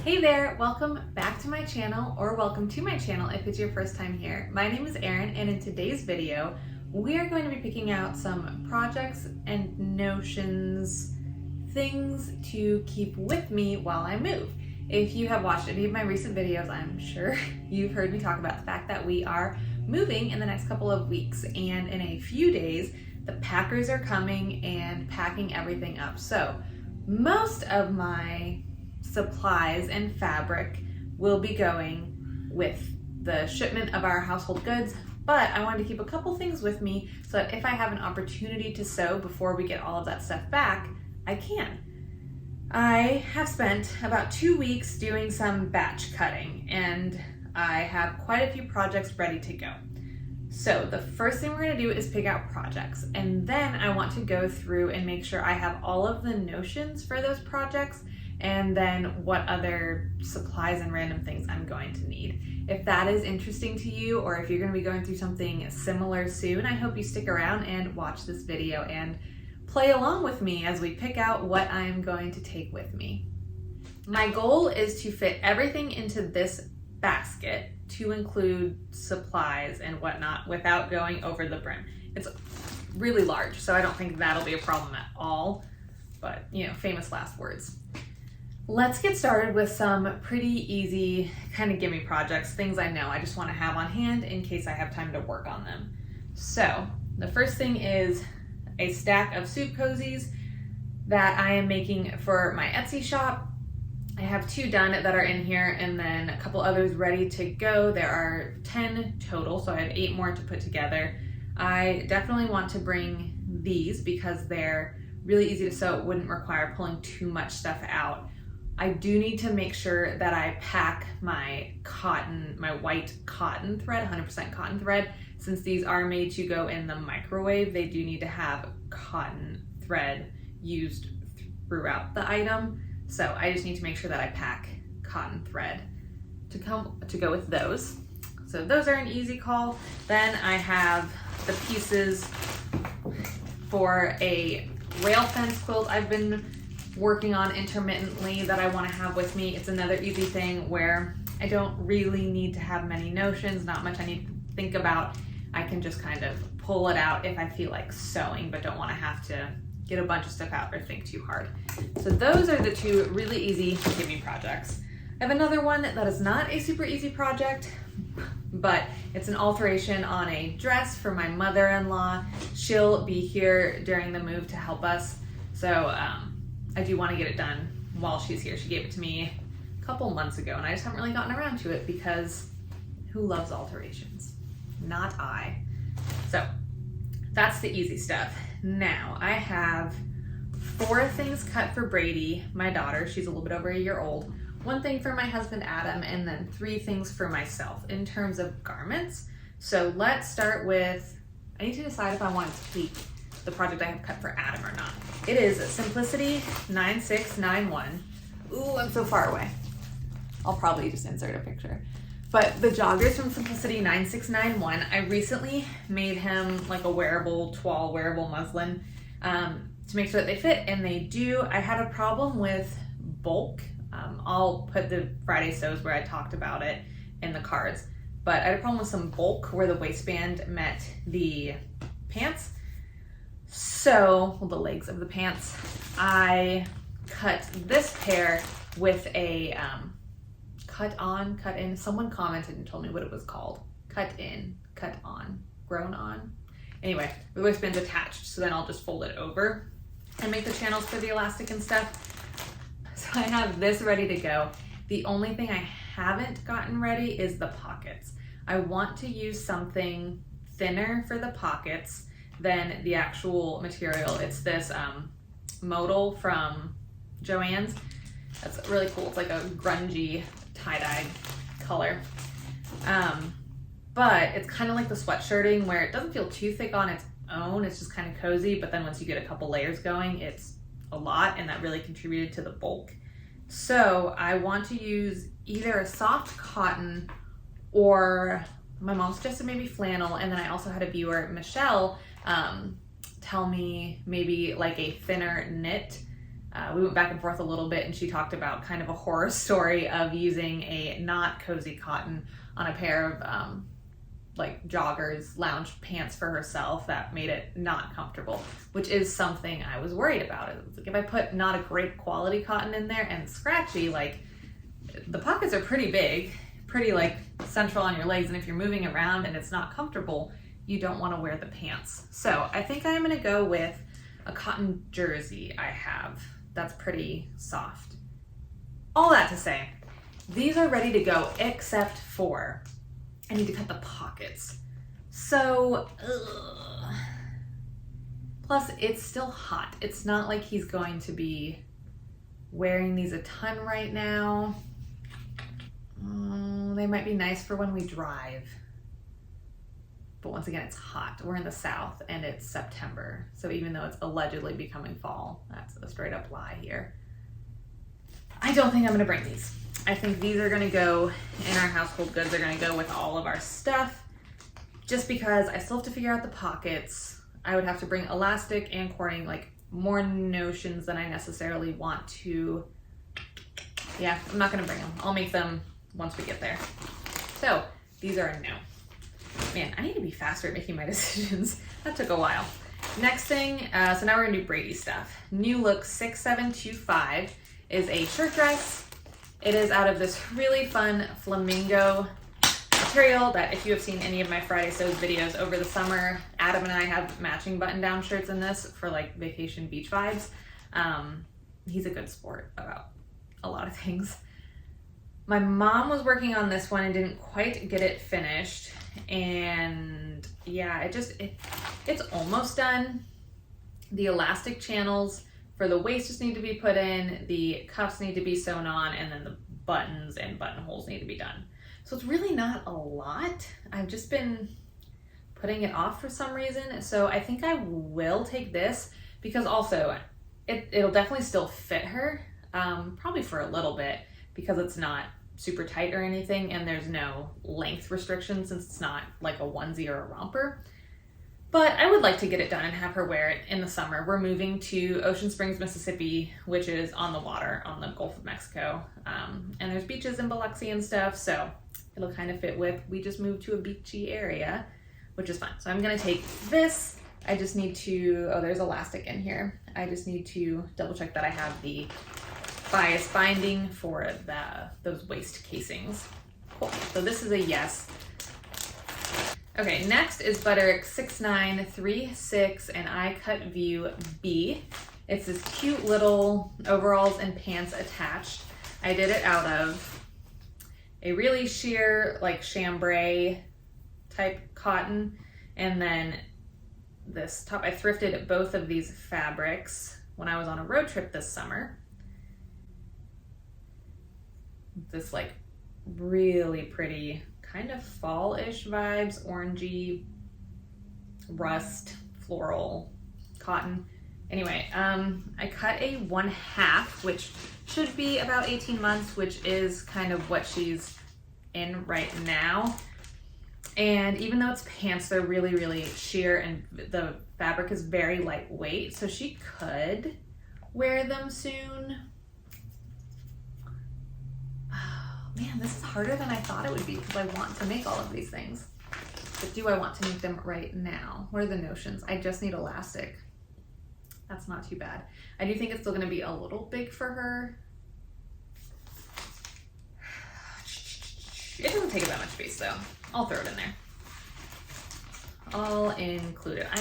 Hey there, welcome back to my channel, or welcome to my channel if it's your first time here. My name is Erin, and in today's video, we are going to be picking out some projects and notions, things to keep with me while I move. If you have watched any of my recent videos, I'm sure you've heard me talk about the fact that we are moving in the next couple of weeks, and in a few days, the packers are coming and packing everything up. So most of my supplies and fabric will be going with the shipment of our household goods, but I wanted to keep a couple things with me so that if I have an opportunity to sew before we get all of that stuff back, I can. I have spent about 2 weeks doing some batch cutting, and I have quite a few projects ready to go. So the first thing we're going to do is pick out projects, and then I want to go through and make sure I have all of the notions for those projects, and then what other supplies and random things I'm going to need. If that is interesting to you, or if you're going to be going through something similar soon, I hope you stick around and watch this video and play along with me as we pick out what I'm going to take with me. My goal is to fit everything into this basket to include supplies and whatnot without going over the brim. It's really large, so I don't think that'll be a problem at all, but you know, famous last words. Let's get started with some pretty easy kind of gimme projects, things I know I just want to have on hand in case I have time to work on them. So the first thing is a stack of soup cozies that I am making for my Etsy shop. I have 2 done that are in here and then a couple others ready to go. There are 10 total, so I have 8 more to put together. I definitely want to bring these because they're really easy to sew. It wouldn't require pulling too much stuff out. I do need to make sure that I pack my cotton, my white cotton thread, 100% cotton thread. Since these are made to go in the microwave, they do need to have cotton thread used throughout the item. So I just need to make sure that I pack cotton thread to go with those. So those are an easy call. Then I have the pieces for a rail fence quilt I've been working on intermittently that I want to have with me. It's another easy thing where I don't really need to have many notions, not much I need to think about. I can just kind of pull it out if I feel like sewing, but don't want to have to get a bunch of stuff out or think too hard. So those are the 2 really easy gimme projects. I have another one that is not a super easy project, but it's an alteration on a dress for my mother-in-law. She'll be here during the move to help us. So I do want to get it done while she's here. She gave it to me a couple months ago, and I just haven't really gotten around to it because who loves alterations? Not I. So that's the easy stuff. Now I have 4 things cut for Brady, my daughter. She's a little bit over a year old. 1 thing for my husband Adam, and then 3 things for myself in terms of garments. So let's start with, I need to decide if I want to tweak the project I have cut for Adam or not. It is Simplicity 9691. Ooh, I'm so far away. I'll probably just insert a picture. But the joggers from Simplicity 9691, I recently made him like a wearable toile, wearable muslin to make sure that they fit, and they do. I had a problem with bulk. I'll put the Friday sews where I talked about it in the cards, but I had a problem with some bulk where the waistband met the pants. So, well, the legs of the pants, I cut this pair with a cut on, cut in. Someone commented and told me what it was called. Cut in, cut on, grown on. Anyway, the waistband's attached, so then I'll just fold it over and make the channels for the elastic and stuff. So I have this ready to go. The only thing I haven't gotten ready is the pockets. I want to use something thinner for the pockets than the actual material. It's this modal from Joann's. That's really cool. It's like a grungy tie-dye color. But it's kind of like the sweatshirting where it doesn't feel too thick on its own. It's just kind of cozy, but then once you get a couple layers going, it's a lot, and that really contributed to the bulk. So I want to use either a soft cotton or my mom suggested maybe flannel, and then I also had a viewer, Michelle, tell me maybe like a thinner knit We went back and forth a little bit, and she talked about kind of a horror story of using a not cozy cotton on a pair of like joggers, lounge pants for herself that made it not comfortable, which is something I was worried about. Like if I put not a great quality cotton in there and scratchy, like the pockets are pretty big, pretty like central on your legs, and if you're moving around and it's not comfortable, you don't want to wear the pants. So I think I'm gonna go with a cotton jersey I have that's pretty soft. All that to say, these are ready to go except for I need to cut the pockets. So, plus it's still hot. It's not like he's going to be wearing these a ton right now. They might be nice for when we drive. But once again, it's hot. We're in the South and it's September. So even though it's allegedly becoming fall, that's a straight up lie here. I don't think I'm gonna bring these. I think these are gonna go in our household goods. They're gonna go with all of our stuff, just because I still have to figure out the pockets. I would have to bring elastic and cording, like more notions than I necessarily want to. Yeah, I'm not gonna bring them. I'll make them once we get there. So these are a no. Man, I need to be faster at making my decisions. That took a while. Next thing, so now we're gonna do Brady stuff. New look 6725 is a shirt dress. It is out of this really fun flamingo material that if you have seen any of my Friday Sews videos over the summer, Adam and I have matching button-down shirts in this for like vacation beach vibes. He's a good sport about a lot of things. My mom was working on this one and didn't quite get it finished. And yeah, it's almost done. The elastic channels for the waist just need to be put in, the cuffs need to be sewn on, and then the buttons and buttonholes need to be done. So it's really not a lot. I've just been putting it off for some reason. So I think I will take this because also it'll definitely still fit her, probably for a little bit because it's not super tight or anything and there's no length restriction since it's not like a onesie or a romper. But I would like to get it done and have her wear it in the summer. We're moving to Ocean Springs, Mississippi, which is on the water on the Gulf of Mexico. And there's beaches in Biloxi and stuff, so it'll kind of fit with, we just moved to a beachy area, which is fun. So I'm gonna take this. I just need to, oh, there's elastic in here. I just need to double check that I have the bias binding for those waist casings. Cool, so this is a yes. Okay, next is Butter 6936 and I Cut View B. It's this cute little overalls and pants attached. I did it out of a really sheer, like chambray type cotton. And then this top, I thrifted both of these fabrics when I was on a road trip this summer. This like really pretty kind of fall-ish vibes, orangey, rust, floral, cotton. Anyway, I cut a 1/2, which should be about 18 months, which is kind of what she's in right now. And even though it's pants, they're really, really sheer and the fabric is very lightweight, so she could wear them soon. Man, this is harder than I thought it would be because I want to make all of these things. But do I want to make them right now? What are the notions? I just need elastic. That's not too bad. I do think it's still gonna be a little big for her. It doesn't take up that much space though. I'll throw it in there. I'll include it. I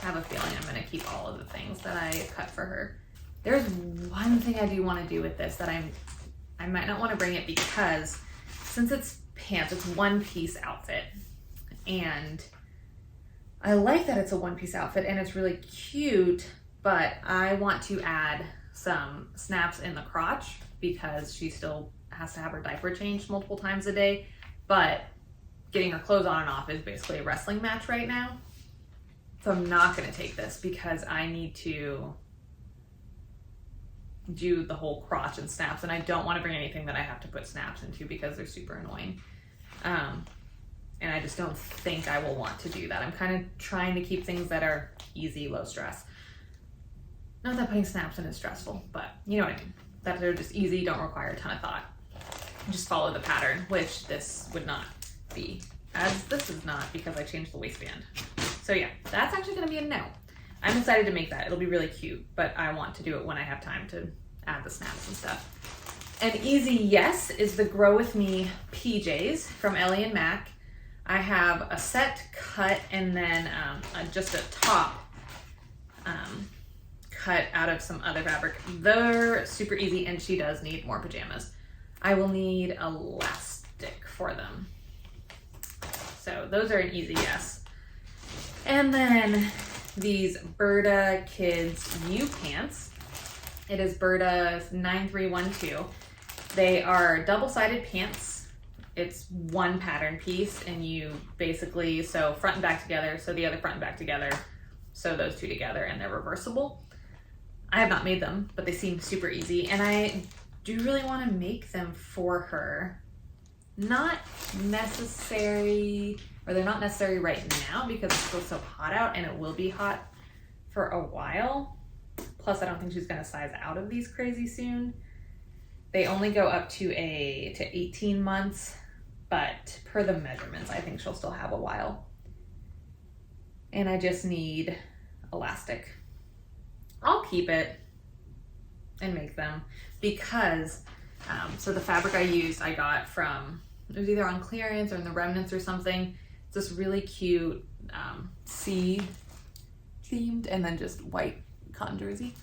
have a feeling I'm gonna keep all of the things that I cut for her. There's one thing I do wanna do with this that I might not want to bring it because since it's pants, it's one-piece outfit. And I like that it's a one-piece outfit and it's really cute, but I want to add some snaps in the crotch because she still has to have her diaper changed multiple times a day. But getting her clothes on and off is basically a wrestling match right now. So I'm not going to take this because I need to do the whole crotch and snaps, and I don't want to bring anything that I have to put snaps into because they're super annoying. And I just don't think I will want to do that. I'm kind of trying to keep things that are easy, low stress. Not that putting snaps in is stressful, but you know what I mean. That they're just easy, don't require a ton of thought. Just follow the pattern, which this would not be, as this is not because I changed the waistband. So yeah, that's actually gonna be a no. I'm excited to make that. It'll be really cute, but I want to do it when I have time to add the snaps and stuff. An easy yes is the Grow With Me PJs from Ellie and Mac. I have a set cut and then just a top cut out of some other fabric. They're super easy, and she does need more pajamas. I will need elastic for them. So those are an easy yes. And then these Burda Kids U-pants. It is BUR9312. They are double-sided pants. It's one pattern piece, and you basically sew front and back together, sew the other front and back together, sew those two together, and they're reversible. I have not made them, but they seem super easy, and I do really want to make them for her. Not necessary, or they're not necessary right now because it's still so hot out, and it will be hot for a while. Plus, I don't think she's gonna size out of these crazy soon. They only go up to 18 months, but per the measurements, I think she'll still have a while. And I just need elastic. I'll keep it and make them because, so the fabric I used, I got from, it was either on clearance or in the remnants or something. It's this really cute sea themed and then just white cotton jersey.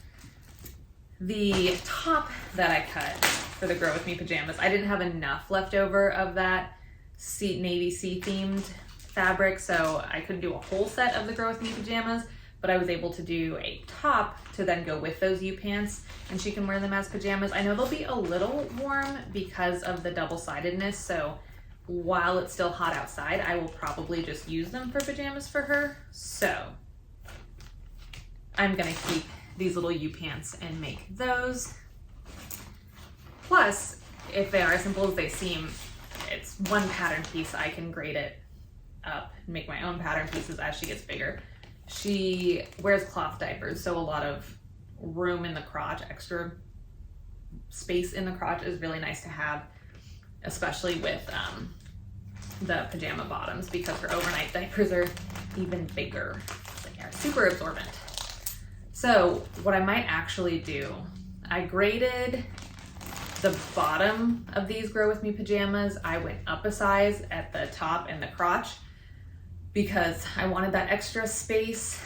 The top that I cut for the Grow With Me pajamas, I didn't have enough left over of that navy sea themed fabric, so I couldn't do a whole set of the Grow With Me pajamas, but I was able to do a top to then go with those U-pants, and she can wear them as pajamas. I know they'll be a little warm because of the double-sidedness, so while it's still hot outside, I will probably just use them for pajamas for her. So I'm gonna keep these little U-pants and make those. Plus, if they are as simple as they seem, it's one pattern piece. I can grade it up and make my own pattern pieces as she gets bigger. She wears cloth diapers, so a lot of room in the crotch, extra space in the crotch is really nice to have, especially with the pajama bottoms, because her overnight diapers are even bigger. They are super absorbent. So what I might actually do, I graded the bottom of these Grow With Me pajamas. I went up a size at the top and the crotch because I wanted that extra space.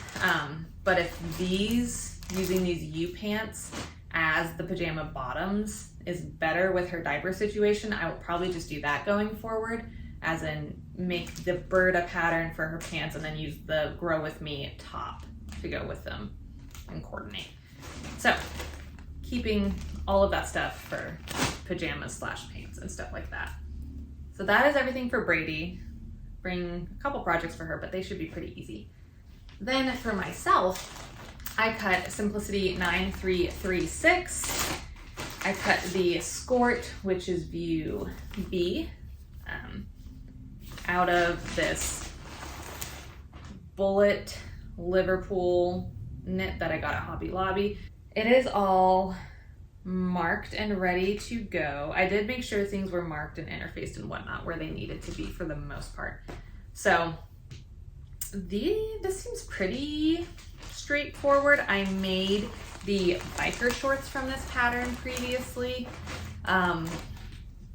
But if using these U-pants as the pajama bottoms is better with her diaper situation, I will probably just do that going forward, as in make the Burda pattern for her pants and then use the Grow With Me top to go with them and coordinate. So keeping all of that stuff for pajamas / pants and stuff like that. So that is everything for Brady. Bring a couple projects for her, but they should be pretty easy. Then for myself, I cut Simplicity 9336. I cut the Skort, which is view B, out of this Bullet Liverpool knit that I got at Hobby Lobby. It is all marked and ready to go. I did make sure things were marked and interfaced and whatnot where they needed to be for the most part. So this seems pretty straightforward. I made the biker shorts from this pattern previously, and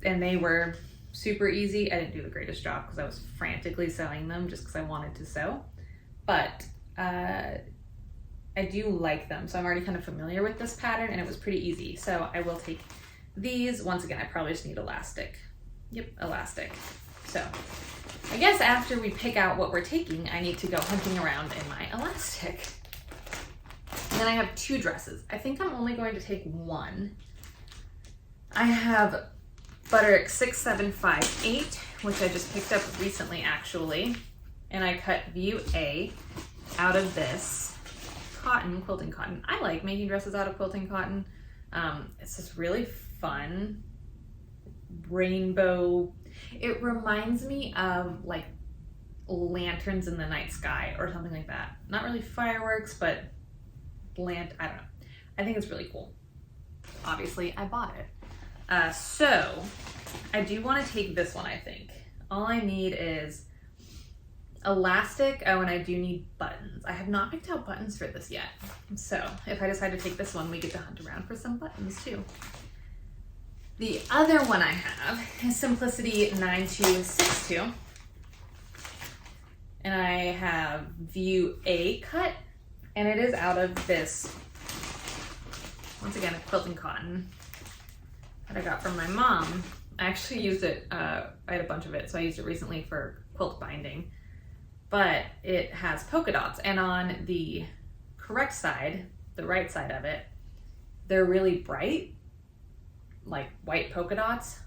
they were super easy. I didn't do the greatest job because I was frantically sewing them just because I wanted to sew, but I do like them. So I'm already kind of familiar with this pattern and it was pretty easy. So I will take these. Once again, I probably just need elastic. Yep, elastic. So I guess after we pick out what we're taking, I need to go hunting around in my elastic. And then I have two dresses. I think I'm only going to take one. I have Butterick 6758, which I just picked up recently actually. And I cut view A out of this cotton, quilting cotton. I like making dresses out of quilting cotton. It's this really fun rainbow. It reminds me of like lanterns in the night sky or something like that. Not really fireworks, but I don't know. I think it's really cool. Obviously, I bought it. So I do want to take this one, I think. All I need is elastic. Oh, and I do need buttons. I have not picked out buttons for this yet. So if I decide to take this one, we get to hunt around for some buttons too. The other one I have is Simplicity 9262. And I have View A cut, and it is out of this, once again, a quilting cotton that I got from my mom. I actually used it, I had a bunch of it, so I used it recently for quilt binding. But it has polka dots, and on the correct side, the right side of it, they're really bright, like white polka dots.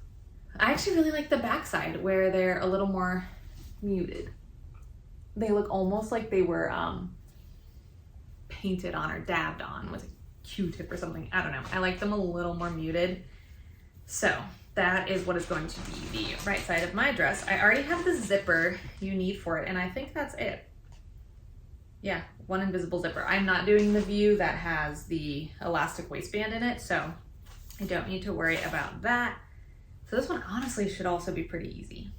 I actually really like the back side where they're a little more muted. They look almost like they were painted on or dabbed on with a Q-tip or something. I don't know. I like them a little more muted. So that is what is going to be the right side of my dress. I already have the zipper you need for it, and I think that's it. Yeah, one invisible zipper. I'm not doing the view that has the elastic waistband in it, so I don't need to worry about that. So this one honestly should also be pretty easy.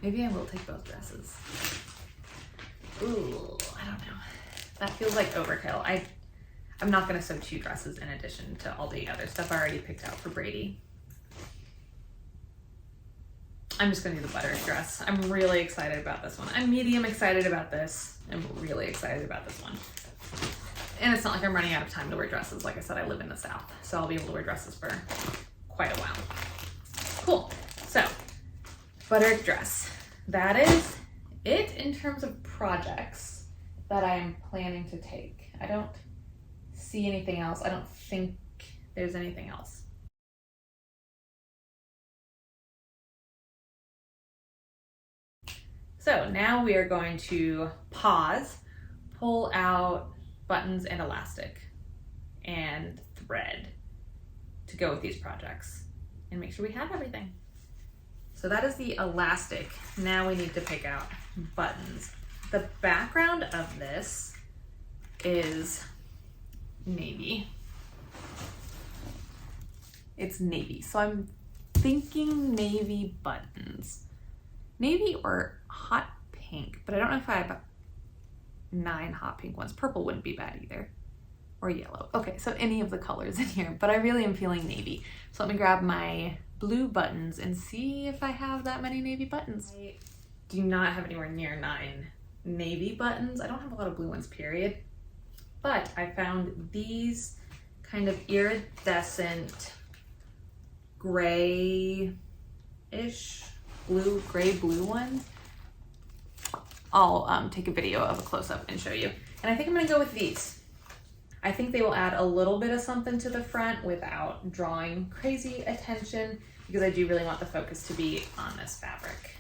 Maybe I will take both dresses. Ooh, I don't know. That feels like overkill. I'm not gonna sew 2 dresses in addition to all the other stuff I already picked out for Brady. I'm just gonna do the buttered dress. I'm really excited about this one. I'm medium excited about this. I'm really excited about this one. And it's not like I'm running out of time to wear dresses. Like I said, I live in the South, so I'll be able to wear dresses for quite a while. Cool, so buttered dress. That is it in terms of projects that I am planning to take. I don't see anything else. I don't think there's anything else. So now we are going to pause, pull out buttons and elastic and thread to go with these projects and make sure we have everything. So that is the elastic. Now we need to pick out buttons. The background of this is navy. It's navy, so I'm thinking navy buttons. Navy or hot pink, but I don't know if I have 9 hot pink ones. Purple wouldn't be bad either, or yellow. Okay, so any of the colors in here, but I really am feeling navy. So let me grab my blue buttons and see if I have that many navy buttons. I do not have anywhere near 9 navy buttons. I don't have a lot of blue ones, period. But I found these kind of iridescent gray-ish, gray blue ones. I'll take a video of a close-up and show you. And I think I'm gonna go with these. I think they will add a little bit of something to the front without drawing crazy attention, because I do really want the focus to be on this fabric.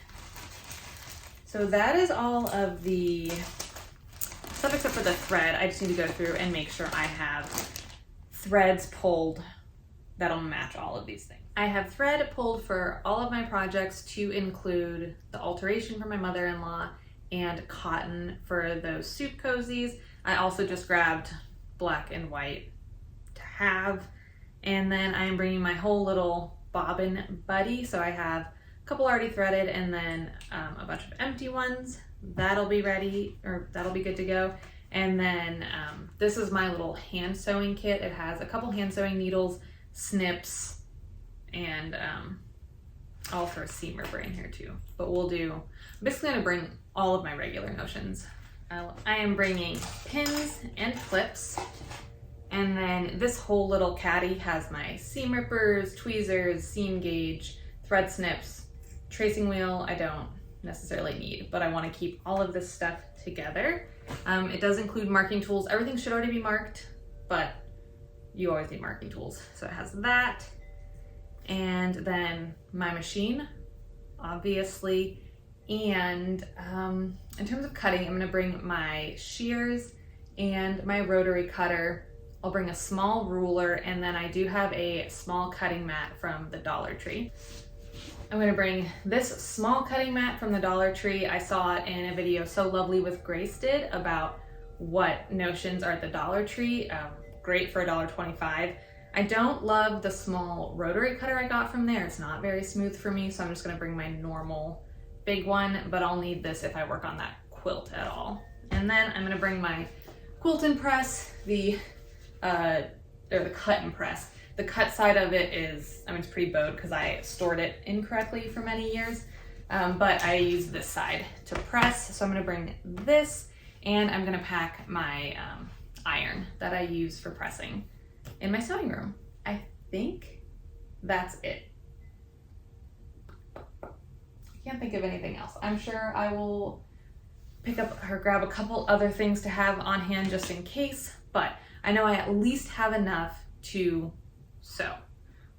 So that is all of the stuff except for the thread. I just need to go through and make sure I have threads pulled that'll match all of these things. I have thread pulled for all of my projects to include the alteration for my mother-in-law and cotton for those soup cozies. I also just grabbed black and white to have. And then I am bringing my whole little bobbin buddy. So I have a couple already threaded and then a bunch of empty ones. That'll be ready, or that'll be good to go. And then this is my little hand sewing kit. It has a couple hand sewing needles, snips, and I'll throw a seam ripper in here too. But I'm basically gonna bring all of my regular notions. I am bringing pins and clips, and then this whole little caddy has my seam rippers, tweezers, seam gauge, thread snips, tracing wheel. I don't necessarily need, but I want to keep all of this stuff together. It does include marking tools. Everything should already be marked, but you always need marking tools. So it has that, and then my machine, obviously. And in terms of cutting, I'm gonna bring my shears and my rotary cutter. I'll bring a small ruler, and then I do have a small cutting mat from the Dollar Tree. I'm gonna bring this small cutting mat from the Dollar Tree. I saw it in a video So Lovely with Grace did about what notions are at the Dollar Tree. great for $1.25. I don't love the small rotary cutter I got from there. It's not very smooth for me, so I'm just gonna bring my normal big one, but I'll need this if I work on that quilt at all. And then I'm gonna bring my quilt and press, the cut and press. The cut side of it is, I mean, it's pretty bowed because I stored it incorrectly for many years, but I use this side to press. So I'm gonna bring this, and I'm gonna pack my iron that I use for pressing in my sewing room. I think that's it. I can't think of anything else. I'm sure I will pick up or grab a couple other things to have on hand just in case, but I know I at least have enough to sew,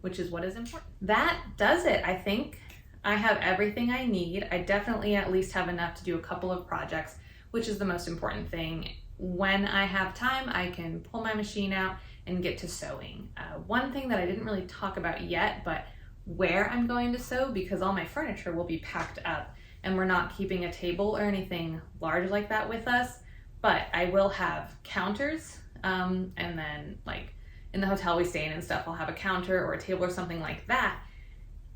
which is what is important. That does it. I think I have everything I need. I definitely at least have enough to do a couple of projects, which is the most important thing. When I have time, I can pull my machine out and get to sewing. One thing that I didn't really talk about yet, but where I'm going to sew, because all my furniture will be packed up and we're not keeping a table or anything large like that with us, but I will have counters, and then like in the hotel we stay in and stuff, I'll have a counter or a table or something like that.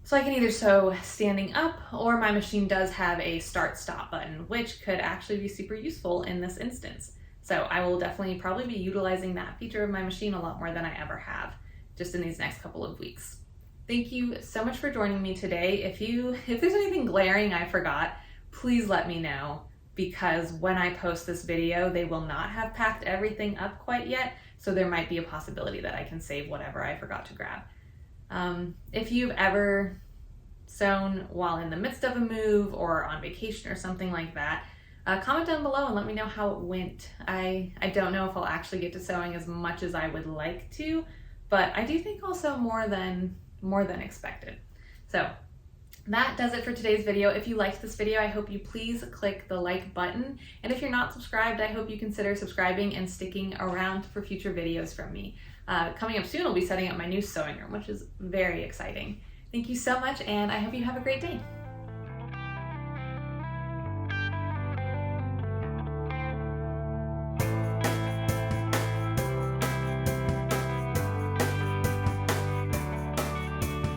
So I can either sew standing up, or my machine does have a start-stop button, which could actually be super useful in this instance. So I will definitely probably be utilizing that feature of my machine a lot more than I ever have, just in these next couple of weeks. Thank you so much for joining me today. If there's anything glaring I forgot, please let me know, because when I post this video, they will not have packed everything up quite yet, so there might be a possibility that I can save whatever I forgot to grab. If you've ever sewn while in the midst of a move or on vacation or something like that, comment down below and let me know how it went. I don't know if I'll actually get to sewing as much as I would like to, but I do think also more than expected. So that does it for today's video. If you liked this video, I hope you please click the like button. And if you're not subscribed, I hope you consider subscribing and sticking around for future videos from me. Coming up soon, I'll be setting up my new sewing room, which is very exciting. Thank you so much, and I hope you have a great day.